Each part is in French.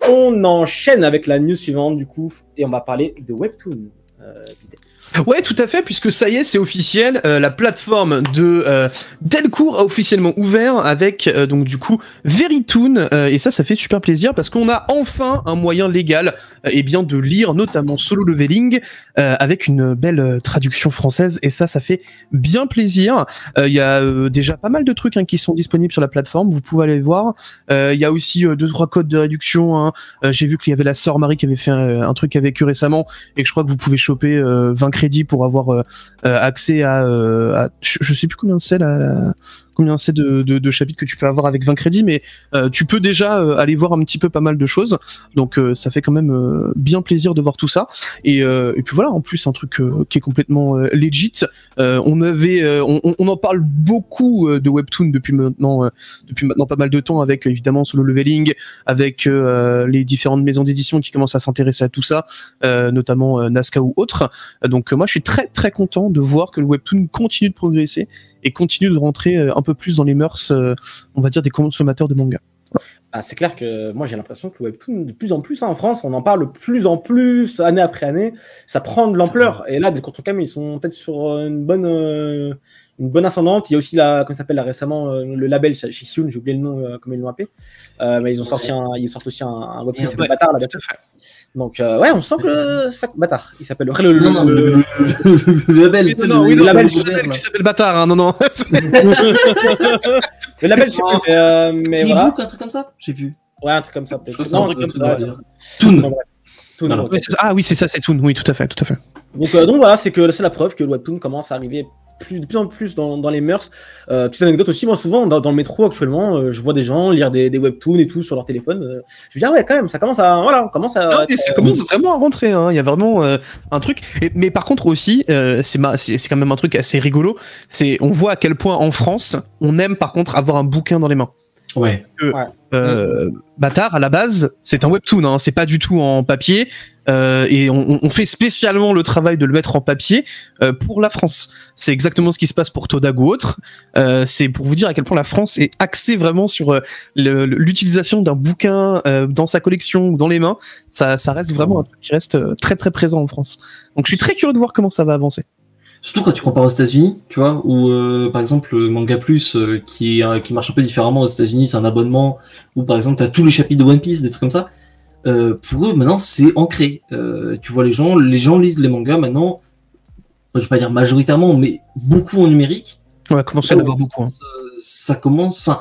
on enchaîne avec la news suivante du coup, et on va parler de Webtoon. Ouais, tout à fait, puisque ça y est, c'est officiel, la plateforme de Delcourt a officiellement ouvert avec donc du coup Verytoon, et ça fait super plaisir parce qu'on a enfin un moyen légal et bien de lire notamment Solo Leveling avec une belle traduction française, et ça fait bien plaisir. Il y a déjà pas mal de trucs qui sont disponibles sur la plateforme, vous pouvez aller voir. Il y a aussi 2-3 codes de réduction. J'ai vu qu'il y avait la sœur Marie qui avait fait un truc avec eux récemment, et que je crois que vous pouvez choper 20 crédits pour avoir accès à je sais plus combien c'est combien c'est de chapitres que tu peux avoir avec 20 crédits, mais tu peux déjà aller voir un petit peu pas mal de choses, donc ça fait quand même bien plaisir de voir tout ça, et puis voilà, en plus un truc qui est complètement legit. On en parle beaucoup de Webtoon depuis maintenant pas mal de temps, avec évidemment Solo Leveling, avec les différentes maisons d'édition qui commencent à s'intéresser à tout ça, notamment Nazca ou autres. Donc moi je suis très très content de voir que le Webtoon continue de progresser et continue de rentrer un peu plus dans les mœurs, on va dire, des consommateurs de manga. Ah, c'est clair que moi j'ai l'impression que le Webtoon, de plus en plus en France, on en parle de plus en plus, année après année, ça prend de l'ampleur. Et là, Delcourt Cam, ils sont peut-être sur une bonne ascendante. Il y a aussi comment ça s'appelle là, récemment, le label chez Hyun, j'ai oublié le nom, comment ils l'ont appelé. Mais ils sortent aussi un Webtoon qui s'appelle Bâtard là. Donc ouais, on sent que ça Bâtard, il s'appelle le label, le label qui s'appelle Bâtard, non. Le label, je sais plus, mais voilà. Un truc comme ça, j'ai vu. Ouais, un truc comme ça peut-être. Non, un truc comme ça. Toon. Ah oui, c'est ça, c'est Toon. Oui, tout à fait. Donc voilà, c'est la preuve que le Webtoon commence à arriver de plus en plus dans les mœurs. Petite anecdote aussi, moi souvent dans le métro actuellement, je vois des gens lire des webtoons et tout sur leur téléphone. Je me dis ah ouais, quand même, ça commence à ça commence vraiment à rentrer. Il y a vraiment un truc. Mais par contre aussi, c'est quand même un truc assez rigolo. On voit à quel point en France, on aime par contre avoir un bouquin dans les mains. Ouais. Bâtard à la base, c'est un webtoon. C'est pas du tout en papier. Et on fait spécialement le travail de le mettre en papier pour la France. C'est exactement ce qui se passe pour Todag ou autre. C'est pour vous dire à quel point la France est axée vraiment sur l'utilisation d'un bouquin dans sa collection ou dans les mains. Ça reste vraiment un truc qui reste très très présent en France. Donc je suis très curieux de voir comment ça va avancer. Surtout quand tu compares aux États-Unis, tu vois, où par exemple Manga Plus qui marche un peu différemment aux États-Unis, c'est un abonnement où par exemple t'as tous les chapitres de One Piece, des trucs comme ça. Pour eux maintenant c'est ancré. Tu vois les gens lisent les mangas maintenant, je vais pas dire majoritairement, mais beaucoup en numérique. Ouais, commence à en avoir beaucoup. Ça commence, enfin,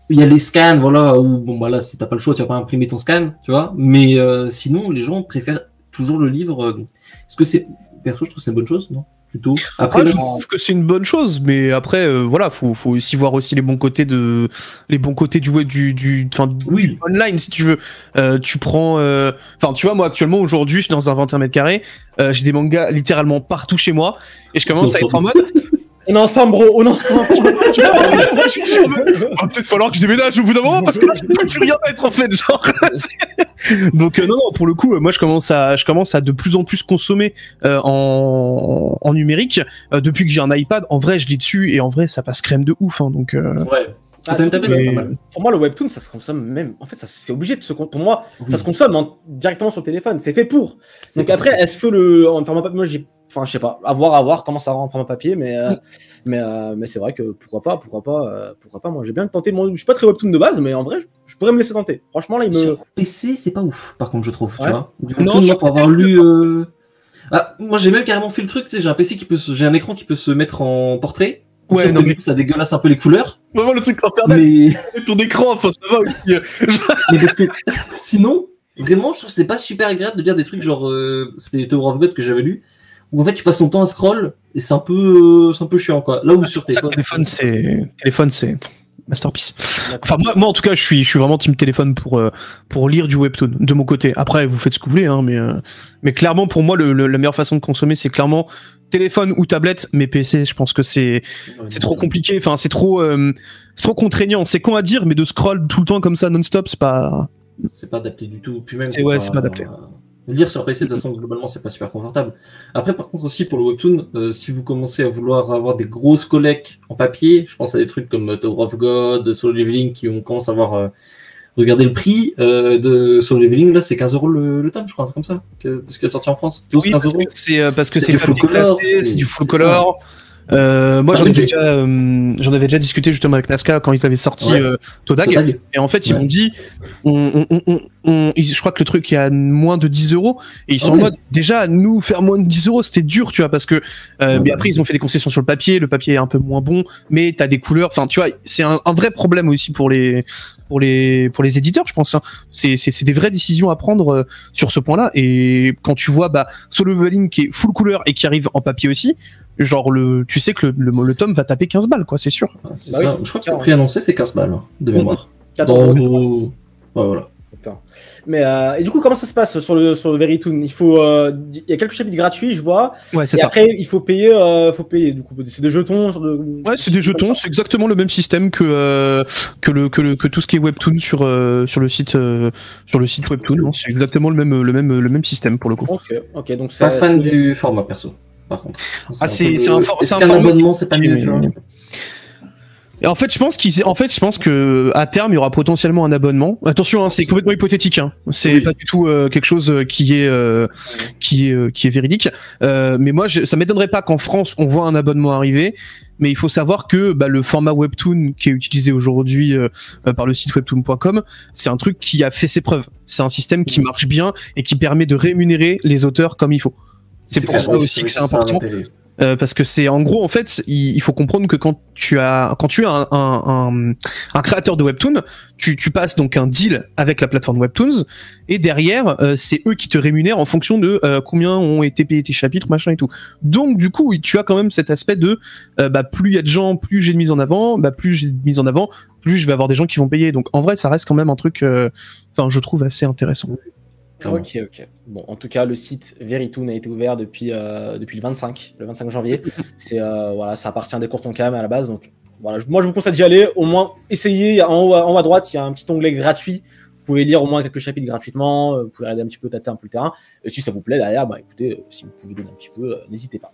il y a les scans, voilà, où bon bah là si t'as pas le choix, tu vas pas imprimer ton scan, tu vois. Mais sinon les gens préfèrent toujours le livre. Est-ce que c'est, perso, je trouve que c'est une bonne chose, non? Plutôt. Après, je trouve que c'est une bonne chose, mais après, voilà, faut aussi voir aussi les bons côtés du online, si tu veux. Tu prends, tu vois, moi actuellement aujourd'hui, je suis dans un 21 mètres carrés, j'ai des mangas littéralement partout chez moi, et je commence à être en mode. On est ensemble, bro, on est ensemble. Va peut-être falloir que je déménage au bout d'un moment parce que je peux plus rien mettre en fait, genre. Donc non, pour le coup, moi je commence à de plus en plus consommer en numérique. Depuis que j'ai un iPad, en vrai je lis dessus et en vrai ça passe crème de ouf. Donc ouais. Pour moi, le webtoon, ça se consomme même. En fait, c'est obligé de se. Pour moi, ça se consomme directement sur le téléphone. C'est fait pour. Donc après, est-ce que en format papier, moi, je sais pas. À voir comment ça rend en format papier, mais c'est vrai que pourquoi pas. Moi, j'ai bien tenté. Je suis pas très webtoon de base, mais en vrai, je pourrais me laisser tenter. Franchement, là, Sur PC, c'est pas ouf. Par contre, je trouve. Ouais. Tu vois. Non, moi, pour avoir lu. Moi, j'ai même carrément fait le truc. Tu sais, j'ai un écran qui peut se mettre en portrait. Ouais, non, du coup, ça dégueulasse un peu les couleurs. Vraiment le truc infernal. Mais ton écran, enfin, ça va aussi. Mais parce que sinon, vraiment, je trouve que c'est pas super agréable de lire des trucs genre, c'était Tower of God que j'avais lu, où en fait tu passes ton temps à scroll et c'est un peu chiant quoi. Là où sur téléphone, c'est masterpiece. Enfin moi en tout cas je suis vraiment team téléphone pour lire du webtoon de mon côté. Après vous faites ce que vous voulez mais clairement pour moi la meilleure façon de consommer c'est clairement téléphone ou tablette, mais PC je pense que c'est trop compliqué, enfin c'est trop contraignant, c'est con à dire mais de scroll tout le temps comme ça non-stop c'est pas adapté du tout. Puis même c'est pas adapté. Lire sur PC de toute façon globalement c'est pas super confortable. Après par contre aussi pour le webtoon, si vous commencez à vouloir avoir des grosses collects en papier, je pense à des trucs comme Tower of God, Solo Leveling qui commencent à avoir regardez le prix de Solo Leveling, là c'est 15 € le tome, je crois, un truc comme ça, ce qui est sorti en France. 12, Oui, 15 parce euros. que parce que C'est c'est du full color, c'est du full c'est color. Moi, Ça j'en avais déjà discuté justement avec Nazca quand ils avaient sorti Ouais. Todag. Total. Et en fait, ils Ouais. m'ont dit, je crois que le truc est à moins de 10 €. Et ils sont en Ouais. mode, déjà, nous, faire moins de 10 €, c'était dur, tu vois, parce que, mais Ouais. après, ils ont fait des concessions sur le papier est un peu moins bon, mais t'as des couleurs, enfin, tu vois, c'est un vrai problème aussi pour les éditeurs, je pense, hein. C'est des vraies décisions à prendre sur ce point-là. Et quand tu vois, Solo Leveling qui est full couleur et qui arrive en papier aussi, genre tu sais que le tome va taper 15 balles, quoi, c'est sûr. C'est Bah ça. oui. Je crois que le prix annoncé c'est 15 balles hein, de mémoire. 14 Dans €. nos- Ouais, voilà. Putain. Mais et du coup, comment ça se passe sur le Verytoon? Il y a quelques chapitres gratuits, je vois. Ouais, c'est Et ça. après, il faut payer. Du coup, c'est des jetons. Ouais, c'est des jetons, c'est exactement le même système que tout ce qui est webtoon sur le site webtoon, hein. C'est exactement le même système pour le coup. Ok, donc Pas c'est. fan du format perso, par contre. Ah, c'est peu un de- for- Est-ce c'est un qu'un format abonnement c'est pas qui est- mieux, tu vois? Et en fait, je pense que à terme, il y aura potentiellement un abonnement. Attention, hein, c'est complètement hypothétique, hein. C'est Oui. pas du tout quelque chose qui est véridique. Mais moi, ça m'étonnerait pas qu'en France, on voit un abonnement arriver. Mais il faut savoir que le format webtoon qui est utilisé aujourd'hui par le site webtoon.com, c'est un truc qui a fait ses preuves. C'est un système qui marche bien et qui permet de rémunérer les auteurs comme il faut. C'est pour clair, ça oui, aussi que c'est ça a un important. intérêt. Parce que c'est en gros en fait il faut comprendre que quand tu as un créateur de webtoon, tu passes donc un deal avec la plateforme Webtoons et derrière c'est eux qui te rémunèrent en fonction de combien ont été payés tes chapitres machin et tout. Donc du coup tu as quand même cet aspect de plus il y a de gens, plus j'ai de mise en avant, plus j'ai de mise en avant, plus je vais avoir des gens qui vont payer. Donc en vrai ça reste quand même un truc je trouve assez intéressant. Ok. Bon, en tout cas, le site Verytoon a été ouvert depuis le 25 janvier. C'est ça appartient à des Cam à la base. Donc voilà, moi je vous conseille d'y aller. Au moins, essayez. En haut à droite, il y a un petit onglet gratuit. Vous pouvez lire au moins quelques chapitres gratuitement. Vous pouvez regarder un petit peu, tâter un peu le terrain. Et si ça vous plaît derrière, écoutez, si vous pouvez donner un petit peu, n'hésitez pas.